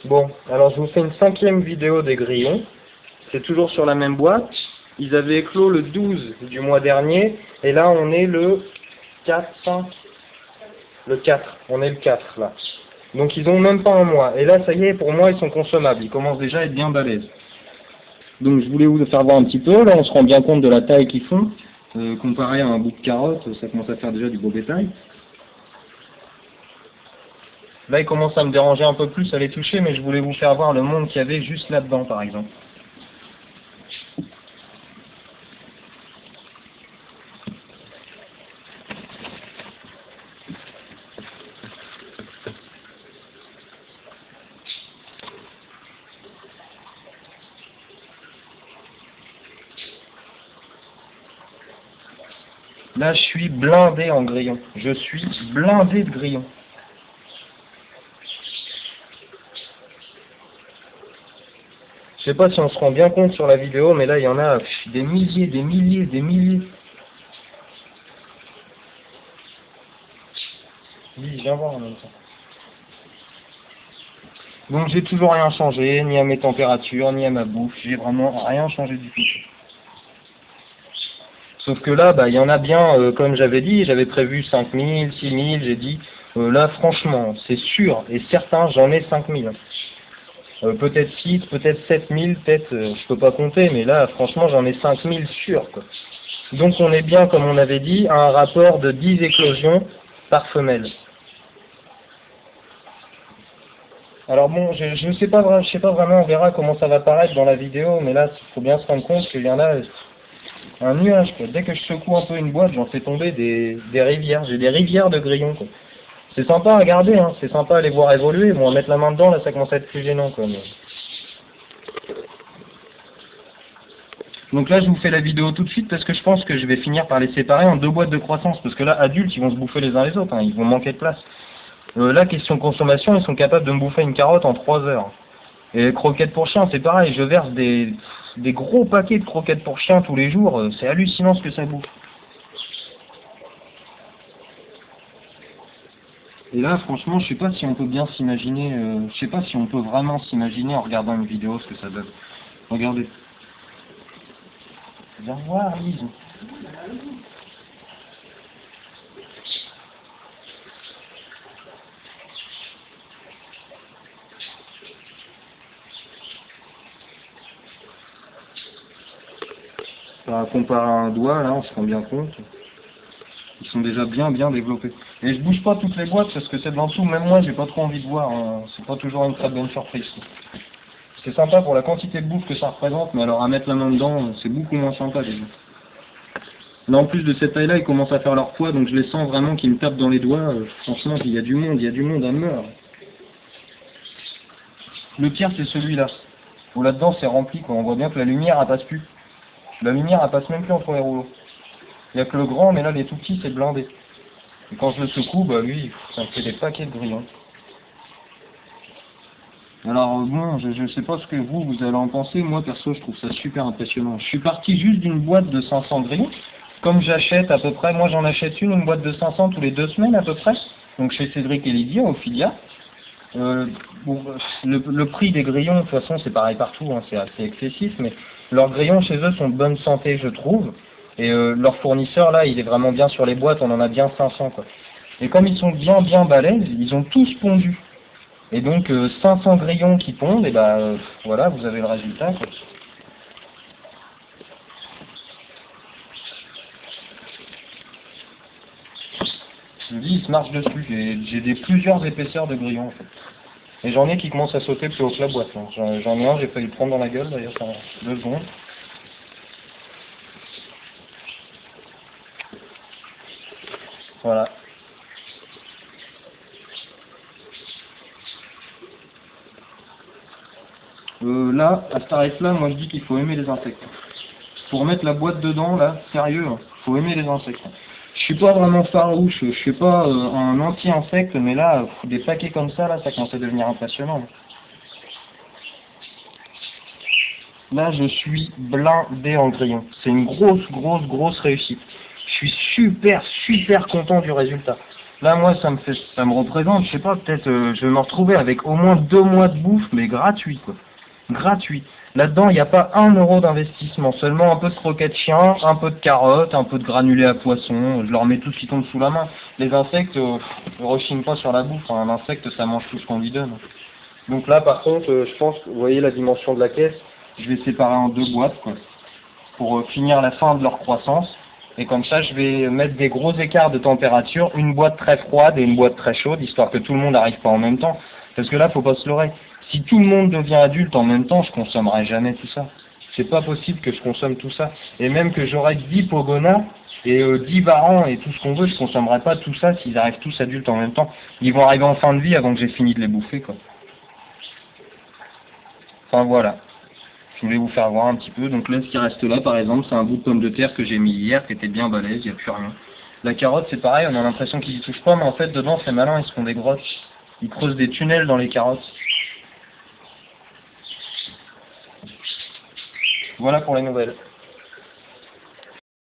Bon, alors je vous fais une 5e vidéo des grillons. C'est toujours sur la même boîte. Ils avaient éclos le 12 du mois dernier. Et là, on est le 4, 5. Le 4. On est le 4 là. Donc ils ont même pas un mois. Et là, ça y est, pour moi, ils sont consommables. Ils commencent déjà à être bien balèzes. Donc je voulais vous faire voir un petit peu. Là, on se rend bien compte de la taille qu'ils font. Comparé à un bout de carotte, ça commence à faire déjà du beau bétail. Là, il commence à me déranger un peu plus à les toucher, mais je voulais vous faire voir le monde qu'il y avait juste là-dedans, par exemple. Là, je suis blindé en grillons. Je suis blindé de grillons. Je sais pas si on se rend bien compte sur la vidéo, mais là, il y en a des milliers, des milliers, des milliers. Dis, viens voir en même temps. Donc, j'ai toujours rien changé, ni à mes températures, ni à ma bouffe. J'ai vraiment rien changé du tout. Sauf que là, il y en a bien, comme j'avais dit, j'avais prévu 5000, 6000, j'ai dit, là, franchement, c'est sûr et certain, j'en ai 5000. Peut-être 6, peut-être 7000, peut-être, je peux pas compter, mais là, franchement, j'en ai 5000 sûr, quoi. Donc, on est bien, comme on avait dit, à un rapport de 10 éclosions par femelle. Alors bon, je sais pas vraiment, on verra comment ça va paraître dans la vidéo, mais là, il faut bien se rendre compte qu'il y en a un nuage, quoi. Dès que je secoue un peu une boîte, j'en fais tomber des rivières. J'ai des rivières de grillons, quoi. C'est sympa à regarder, hein. C'est sympa à les voir évoluer. Bon, à mettre la main dedans, là, ça commence à être plus gênant, quoi. Mais... Donc là, je vous fais la vidéo tout de suite parce que je pense que je vais finir par les séparer en 2 boîtes de croissance. Parce que là, adultes, ils vont se bouffer les uns les autres, hein. Ils vont manquer de place. Là, question consommation, ils sont capables de me bouffer une carotte en 3 heures. Et croquettes pour chien, c'est pareil. Je verse des gros paquets de croquettes pour chien tous les jours. C'est hallucinant ce que ça bouffe. Et là, franchement, je sais pas si on peut bien s'imaginer, je sais pas si on peut vraiment s'imaginer en regardant une vidéo ce que ça donne. Regardez. Viens voir, Lise. Comparé à un doigt, là, on se rend bien compte. Ils sont déjà bien développés. Et je bouge pas toutes les boîtes parce que c'est de dessous. Même moi, j'ai pas trop envie de voir. Hein. C'est pas toujours une très bonne surprise. C'est sympa pour la quantité de bouffe que ça représente, mais alors à mettre la main dedans, c'est beaucoup moins sympa déjà. Là, en plus de cette taille-là, ils commencent à faire leur poids, donc je les sens vraiment qu'ils me tapent dans les doigts. Franchement, il y a du monde à mort. Le pire, c'est celui-là. Où là-dedans, c'est rempli, quoi. On voit bien que la lumière, elle passe plus. La lumière, elle passe même plus entre les rouleaux. Il n'y a que le grand, mais là, les tout petits, c'est blindé. Et quand je le secoue, lui, ça me fait des paquets de grillons. Alors bon, je sais pas ce que vous allez en penser. Moi, perso, je trouve ça super impressionnant. Je suis parti juste d'une boîte de 500 grillons. Comme j'achète à peu près, moi j'en achète une boîte de 500 tous les 2 semaines à peu près. Donc chez Cédric et Lydia, au Filia. Le prix des grillons, de toute façon, c'est pareil partout, hein, c'est assez excessif, mais leurs grillons chez eux sont de bonne santé, je trouve. Et leur fournisseur, là, il est vraiment bien sur les boîtes, on en a bien 500, quoi. Et comme ils sont bien balèzes, ils ont tous pondu. Et donc, 500 grillons qui pondent, et voilà, vous avez le résultat, quoi. Je vous dis, ils se marchent dessus. J'ai plusieurs épaisseurs de grillons, en fait. Et j'en ai qui commencent à sauter plus haut que la boîte. J'en ai un, j'ai failli le prendre dans la gueule, d'ailleurs, pendant 2 secondes. Voilà. Là, à ce tarif-là, moi je dis qu'il faut aimer les insectes. Pour mettre la boîte dedans, là, sérieux, faut aimer les insectes. Je suis pas vraiment farouche, je suis pas un anti-insecte, mais là, des paquets comme ça, là, ça commence à devenir impressionnant. Là, je suis blindé en grillon. C'est une grosse réussite. Je suis super content du résultat. Là, moi, ça me représente, je sais pas, peut-être, je vais me retrouver avec au moins 2 mois de bouffe, mais gratuit, quoi. Gratuit. Là-dedans, il n'y a pas 1 euro d'investissement, seulement un peu de croquettes chien, un peu de carottes, un peu de granulés à poisson, je leur mets tout ce qui tombe sous la main. Les insectes, ne rechignent pas sur la bouffe, hein. Un insecte, ça mange tout ce qu'on lui donne. Donc là, par contre, je pense, vous voyez la dimension de la caisse, je vais séparer en 2 boîtes, quoi, pour finir la fin de leur croissance. Et comme ça, je vais mettre des gros écarts de température, une boîte très froide et une boîte très chaude, histoire que tout le monde n'arrive pas en même temps. Parce que là, faut pas se leurrer. Si tout le monde devient adulte en même temps, je consommerai jamais tout ça. C'est pas possible que je consomme tout ça. Et même que j'aurai 10 pogonas et 10 varans et tout ce qu'on veut, je consommerai pas tout ça s'ils arrivent tous adultes en même temps. Ils vont arriver en fin de vie avant que j'ai fini de les bouffer, quoi. Enfin voilà. Je voulais vous faire voir un petit peu. Donc là, ce qui reste là, par exemple, c'est un bout de pomme de terre que j'ai mis hier, qui était bien balèze, il n'y a plus rien. La carotte, c'est pareil, on a l'impression qu'ils y touchent pas, mais en fait, dedans, c'est malin, ils se font des grottes. Ils creusent des tunnels dans les carottes. Voilà pour les nouvelles.